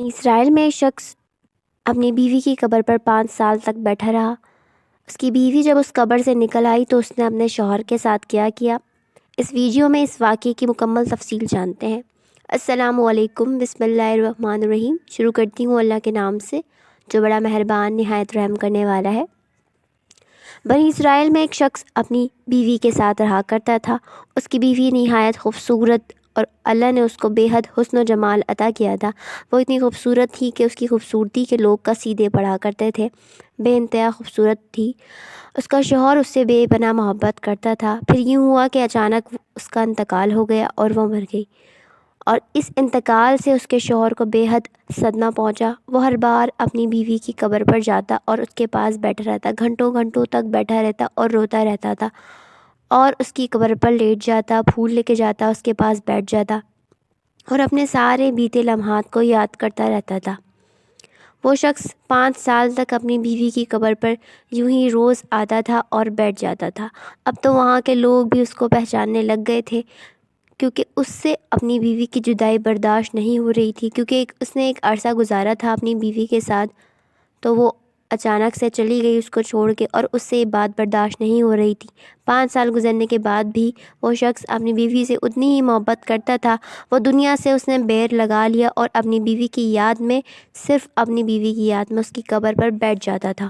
اسرائیل میں ایک شخص اپنی بیوی کی قبر پر 5 سال تک بیٹھا رہا۔ اس کی بیوی جب اس قبر سے نکل آئی تو اس نے اپنے شوہر کے ساتھ کیا کیا، اس ویڈیو میں اس واقعے کی مکمل تفصیل جانتے ہیں۔ السلام علیکم، بسم اللہ الرحمن الرحیم۔ شروع کرتی ہوں اللہ کے نام سے جو بڑا مہربان نہایت رحم کرنے والا ہے۔ بنی اسرائیل میں ایک شخص اپنی بیوی کے ساتھ رہا کرتا تھا۔ اس کی بیوی نہایت خوبصورت اور اللہ نے اس کو بے حد حسن و جمال عطا کیا تھا۔ وہ اتنی خوبصورت تھی کہ اس کی خوبصورتی کے لوگ قصیدے پڑھا کرتے تھے، بے انتہا خوبصورت تھی۔ اس کا شوہر اس سے بے پناہ محبت کرتا تھا۔ پھر یوں ہوا کہ اچانک اس کا انتقال ہو گیا اور وہ مر گئی، اور اس انتقال سے اس کے شوہر کو بے حد صدمہ پہنچا۔ وہ ہر بار اپنی بیوی کی قبر پر جاتا اور اس کے پاس بیٹھا رہتا، گھنٹوں گھنٹوں تک بیٹھا رہتا اور روتا رہتا تھا، اور اس کی قبر پر لیٹ جاتا، پھول لے کے جاتا، اس کے پاس بیٹھ جاتا اور اپنے سارے بیتے لمحات کو یاد کرتا رہتا تھا۔ وہ شخص 5 سال تک اپنی بیوی کی قبر پر یوں ہی روز آتا تھا اور بیٹھ جاتا تھا۔ اب تو وہاں کے لوگ بھی اس کو پہچاننے لگ گئے تھے، کیونکہ اس سے اپنی بیوی کی جدائی برداشت نہیں ہو رہی تھی، کیونکہ اس نے ایک عرصہ گزارا تھا اپنی بیوی کے ساتھ، تو وہ اچانک سے چلی گئی اس کو چھوڑ کے، اور اس سے یہ بات برداشت نہیں ہو رہی تھی۔ 5 سال گزرنے کے بعد بھی وہ شخص اپنی بیوی سے اتنی ہی محبت کرتا تھا۔ وہ دنیا سے اس نے بیر لگا لیا اور اپنی بیوی کی یاد میں، صرف اپنی بیوی کی یاد میں اس کی قبر پر بیٹھ جاتا تھا۔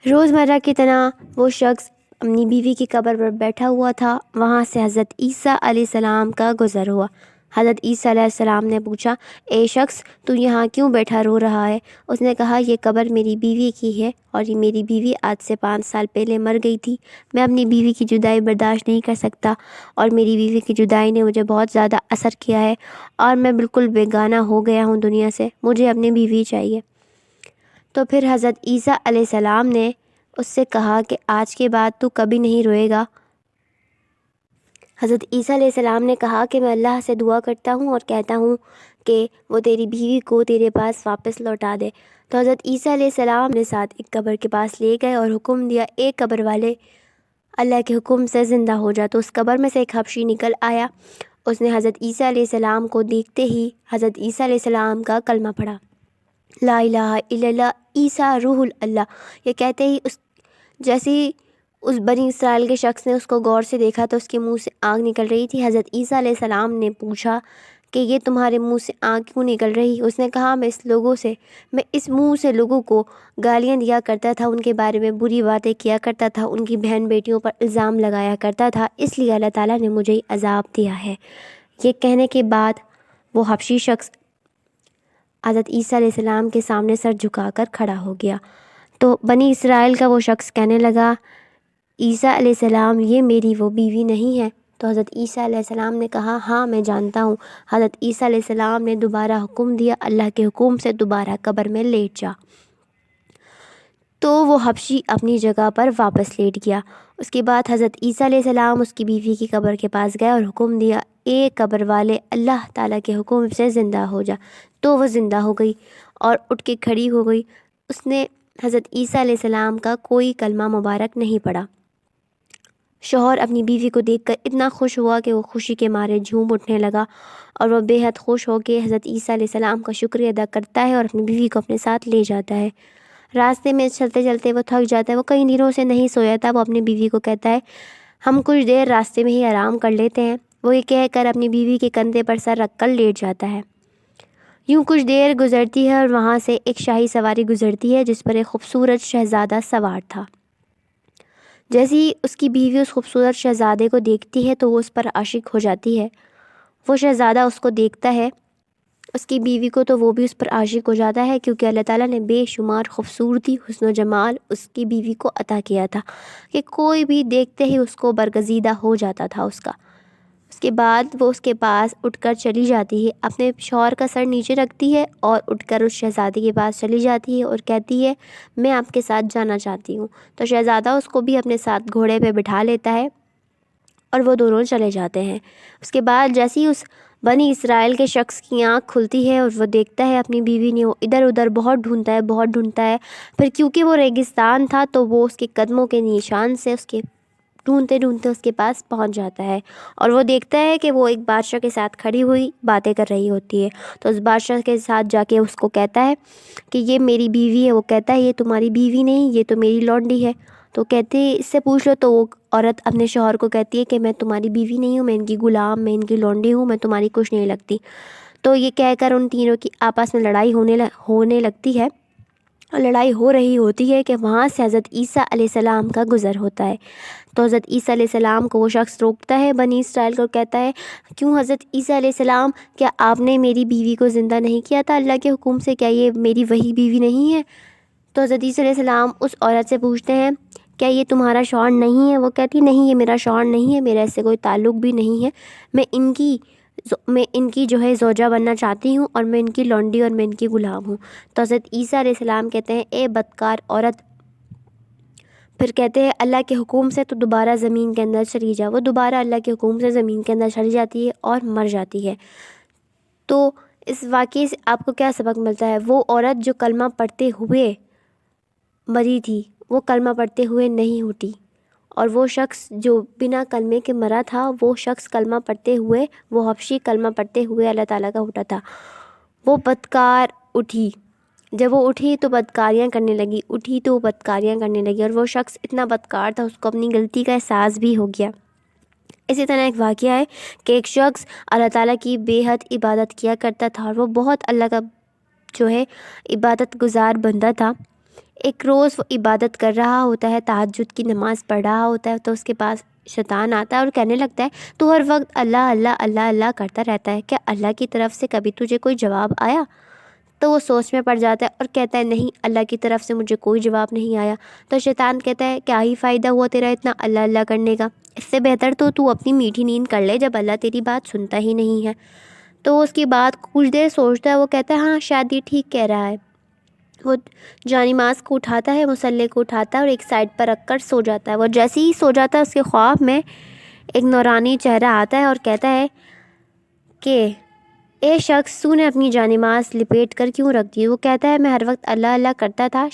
روزمرہ کی طرح وہ شخص اپنی بیوی کی قبر پر بیٹھا ہوا تھا۔ وہاں سے حضرت عیسیٰ علیہ السلام کا گزر ہوا۔ حضرت عیسیٰ علیہ السلام نے پوچھا، اے شخص، تو یہاں کیوں بیٹھا رو رہا ہے؟ اس نے کہا، یہ قبر میری بیوی کی ہے، اور یہ میری بیوی آج سے 5 سال پہلے مر گئی تھی۔ میں اپنی بیوی کی جدائی برداشت نہیں کر سکتا، اور میری بیوی کی جدائی نے مجھے بہت زیادہ اثر کیا ہے، اور میں بالکل بیگانہ ہو گیا ہوں دنیا سے، مجھے اپنی بیوی چاہیے۔ تو پھر حضرت عیسیٰ علیہ السلام نے اس سے کہا کہ آج کے بعد تو کبھی نہیں روئے گا۔ حضرت عیسیٰ علیہ السلام نے کہا کہ میں اللہ سے دعا کرتا ہوں اور کہتا ہوں کہ وہ تیری بیوی کو تیرے پاس واپس لوٹا دے۔ تو حضرت عیسیٰ علیہ السلام نے ساتھ ایک قبر کے پاس لے گئے اور حکم دیا، ایک قبر والے اللہ کے حکم سے زندہ ہو جا۔ تو اس قبر میں سے ایک حبشی نکل آیا۔ اس نے حضرت عیسیٰ علیہ السلام کو دیکھتے ہی حضرت عیسیٰ علیہ السلام کا کلمہ پڑھا، لا الہ الا اللہ عیسیٰ روح اللہ۔ یہ کہتے ہی جیسے ہی اس بنی اسرائیل کے شخص نے اس کو غور سے دیکھا تو اس کے منہ سے آگ نکل رہی تھی۔ حضرت عیسیٰ علیہ السلام نے پوچھا کہ یہ تمہارے منہ سے آگ کیوں نکل رہی؟ اس نے کہا، میں اس منہ سے لوگوں کو گالیاں دیا کرتا تھا، ان کے بارے میں بری باتیں کیا کرتا تھا، ان کی بہن بیٹیوں پر الزام لگایا کرتا تھا، اس لیے اللہ تعالیٰ نے مجھے یہ عذاب دیا ہے۔ یہ کہنے کے بعد وہ حبشی شخص حضرت عیسیٰ علیہ السلام کے سامنے سر جھکا کر کھڑا ہو گیا۔ تو بنی اسرائیل کا وہ شخص کہنے لگا، عیسیٰ علیہ السلام، یہ میری وہ بیوی نہیں ہے؟ تو حضرت عیسیٰ علیہ السلام نے کہا، ہاں میں جانتا ہوں۔ حضرت عیسیٰ علیہ السلام نے دوبارہ حکم دیا، اللہ کے حکم سے دوبارہ قبر میں لیٹ جا۔ تو وہ حبشی اپنی جگہ پر واپس لیٹ گیا۔ اس کے بعد حضرت عیسیٰ علیہ السلام اس کی بیوی کی قبر کے پاس گئے اور حکم دیا، اے قبر والے، اللہ تعالیٰ کے حکم سے زندہ ہو جا۔ تو وہ زندہ ہو گئی اور اٹھ کے کھڑی ہو گئی۔ اس نے حضرت عیسیٰ علیہ السلام کا کوئی کلمہ مبارک نہیں پڑھا۔ شوہر اپنی بیوی کو دیکھ کر اتنا خوش ہوا کہ وہ خوشی کے مارے جھوم اٹھنے لگا، اور وہ بے حد خوش ہو کے حضرت عیسیٰ علیہ السلام کا شکریہ ادا کرتا ہے اور اپنی بیوی کو اپنے ساتھ لے جاتا ہے۔ راستے میں چلتے چلتے وہ تھک جاتا ہے، وہ کئی دنوں سے نہیں سویا تھا۔ وہ اپنی بیوی کو کہتا ہے، ہم کچھ دیر راستے میں ہی آرام کر لیتے ہیں۔ وہ یہ کہہ کر اپنی بیوی کے کندھے پر سر رکھ کر لیٹ جاتا ہے۔ یوں کچھ دیر گزرتی ہے اور وہاں سے ایک شاہی سواری گزرتی ہے جس پر ایک خوبصورت شہزادہ سوار تھا۔ جیسے ہی اس کی بیوی اس خوبصورت شہزادے کو دیکھتی ہے تو وہ اس پر عاشق ہو جاتی ہے۔ وہ شہزادہ اس کو دیکھتا ہے، اس کی بیوی کو، تو وہ بھی اس پر عاشق ہو جاتا ہے، کیونکہ اللہ تعالیٰ نے بے شمار خوبصورتی، حسن و جمال اس کی بیوی کو عطا کیا تھا کہ کوئی بھی دیکھتے ہی اس کو برگزیدہ ہو جاتا تھا اس کا۔ اس کے بعد وہ اس کے پاس اٹھ کر چلی جاتی ہے، اپنے شوہر کا سر نیچے رکھتی ہے اور اٹھ کر اس شہزادے کے پاس چلی جاتی ہے اور کہتی ہے، میں آپ کے ساتھ جانا چاہتی ہوں۔ تو شہزادہ اس کو بھی اپنے ساتھ گھوڑے پہ بٹھا لیتا ہے اور وہ دونوں چلے جاتے ہیں۔ اس کے بعد جیسے ہی اس بنی اسرائیل کے شخص کی آنکھ کھلتی ہے اور وہ دیکھتا ہے اپنی بیوی نے، وہ ادھر ادھر بہت ڈھونڈتا ہے۔ پھر کیونکہ وہ ریگستان تھا تو وہ اس کے قدموں کے نشان سے اس کے ڈھونڈتے ڈھونڈتے اس کے پاس پہنچ جاتا ہے اور وہ دیکھتا ہے کہ وہ ایک بادشاہ کے ساتھ کھڑی ہوئی باتیں کر رہی ہوتی ہے۔ تو اس بادشاہ کے ساتھ جا کے اس کو کہتا ہے کہ یہ میری بیوی ہے۔ وہ کہتا ہے یہ تمہاری بیوی نہیں، یہ تو میری لونڈی ہے۔ تو کہتے ہیں اس سے پوچھ لو۔ تو وہ عورت اپنے شوہر کو کہتی ہے کہ میں تمہاری بیوی نہیں ہوں، میں ان کی غلام، میں ان کی لونڈی ہوں، میں تمہاری کچھ نہیں لگتی۔ تو یہ کہہ کر ان تینوں کی آپس میں لڑائی ہونے لگتی ہے اور لڑائی ہو رہی ہوتی ہے کہ وہاں سے حضرت عیسیٰ علیہ السلام کا گزر ہوتا ہے۔ تو حضرت عیسیٰ علیہ السلام کو وہ شخص روکتا ہے بنی اسرائیل کو، کہتا ہے کیوں حضرت عیسیٰ علیہ السلام، کیا آپ نے میری بیوی کو زندہ نہیں کیا تھا اللہ کے حکم سے؟ کیا یہ میری وہی بیوی نہیں ہے؟ تو حضرت عیسیٰ علیہ السلام اس عورت سے پوچھتے ہیں کیا یہ تمہارا شوہر نہیں ہے؟ وہ کہتی نہیں، یہ میرا شوہر نہیں ہے، میرا اس سے کوئی تعلق بھی نہیں ہے، میں ان کی جو ہے زوجہ بننا چاہتی ہوں اور میں ان کی لونڈی اور میں ان کی غلام ہوں۔ تو حضرت عیسیٰ علیہ السلام کہتے ہیں اے بدکار عورت، پھر کہتے ہیں اللہ کے حکم سے تو دوبارہ زمین کے اندر چلی جا۔ وہ دوبارہ اللہ کے حکم سے زمین کے اندر چلی جاتی ہے اور مر جاتی ہے۔ تو اس واقعے سے آپ کو کیا سبق ملتا ہے؟ وہ عورت جو کلمہ پڑھتے ہوئے مری تھی، وہ کلمہ پڑھتے ہوئے نہیں اٹھی، اور وہ شخص جو بنا کلمے کے مرا تھا، وہ شخص کلمہ پڑھتے ہوئے، وہ حبشی کلمہ پڑھتے ہوئے اللہ تعالیٰ کا اٹھا تھا۔ وہ بدکار اٹھی، جب وہ اٹھی تو بدکاریاں کرنے لگی، اٹھی تو وہ بدکاریاں کرنے لگی، اور وہ شخص اتنا بدکار تھا اس کو اپنی غلطی کا احساس بھی ہو گیا۔ اسی طرح ایک واقعہ ہے کہ ایک شخص اللہ تعالیٰ کی بے حد عبادت کیا کرتا تھا اور وہ بہت اللہ کا جو ہے عبادت گزار بندہ تھا۔ ایک روز وہ عبادت کر رہا ہوتا ہے، تہجد کی نماز پڑھ رہا ہوتا ہے، تو اس کے پاس شیطان آتا ہے اور کہنے لگتا ہے تو ہر وقت اللہ اللہ اللہ اللہ کرتا رہتا ہے، کیا اللہ کی طرف سے کبھی تجھے کوئی جواب آیا؟ تو وہ سوچ میں پڑ جاتا ہے اور کہتا ہے نہیں، اللہ کی طرف سے مجھے کوئی جواب نہیں آیا۔ تو شیطان کہتا ہے کیا ہی فائدہ ہوا تیرا اتنا اللہ اللہ کرنے کا، اس سے بہتر تو اپنی میٹھی نیند کر لے جب اللہ تیری بات سنتا ہی نہیں ہے۔ تو وہ اس کی بات کچھ دیر سوچتا ہے، وہ کہتا ہے ہاں شاید یہ ٹھیک کہہ رہا ہے۔ وہ جانماز کو اٹھاتا ہے، مصلے کو اٹھاتا ہے اور ایک سائڈ پر رکھ کر سو جاتا ہے۔ وہ جیسے ہی سو جاتا ہے اس کے خواب میں ایک نورانی چہرہ آتا ہے اور کہتا ہے کہ اے شخص، تو نے اپنی جانماز لپیٹ کر کیوں رکھ دی؟ وہ کہتا ہے میں ہر وقت اللہ اللہ کرتا تھا،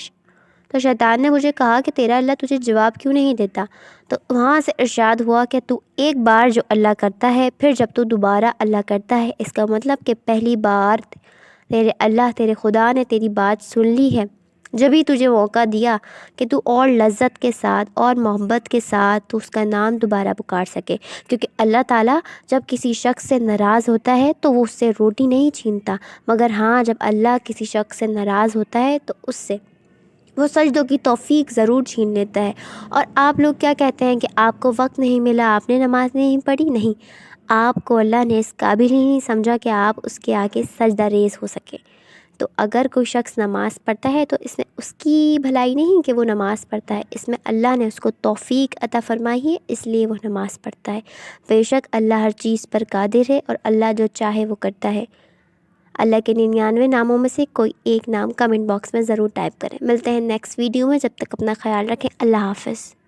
تو شیطان نے مجھے کہا کہ تیرا اللہ تجھے جواب کیوں نہیں دیتا؟ تو وہاں سے ارشاد ہوا کہ تو ایک بار جو اللہ کرتا ہے، پھر جب تو دوبارہ اللہ کرتا ہے، اس کا مطلب کہ پہلی بار تیرے اللہ تیرے خدا نے تیری بات سن لی ہے، جب ہی تجھے موقع دیا کہ تو اور لذت کے ساتھ اور محبت کے ساتھ تو اس کا نام دوبارہ پکار سکے، کیونکہ اللہ تعالیٰ جب کسی شخص سے ناراض ہوتا ہے تو وہ اس سے روٹی نہیں چھینتا، مگر ہاں جب اللہ کسی شخص سے ناراض ہوتا ہے تو اس سے وہ سجدوں کی توفیق ضرور چھین لیتا ہے۔ اور آپ لوگ کیا کہتے ہیں کہ آپ کو وقت نہیں ملا، آپ نے نماز نہیں پڑھی؟ نہیں، آپ کو اللہ نے اس قابل ہی نہیں سمجھا کہ آپ اس کے آگے سجدہ ریز ہو سکے۔ تو اگر کوئی شخص نماز پڑھتا ہے تو اس میں اس کی بھلائی نہیں کہ وہ نماز پڑھتا ہے، اس میں اللہ نے اس کو توفیق عطا فرمائی ہے، اس لیے وہ نماز پڑھتا ہے۔ بے شک اللہ ہر چیز پر قادر ہے اور اللہ جو چاہے وہ کرتا ہے۔ اللہ کے 99 ناموں میں سے کوئی ایک نام کمنٹ باکس میں ضرور ٹائپ کریں۔ ملتے ہیں نیکسٹ ویڈیو میں، جب تک اپنا خیال رکھیں۔ اللہ حافظ۔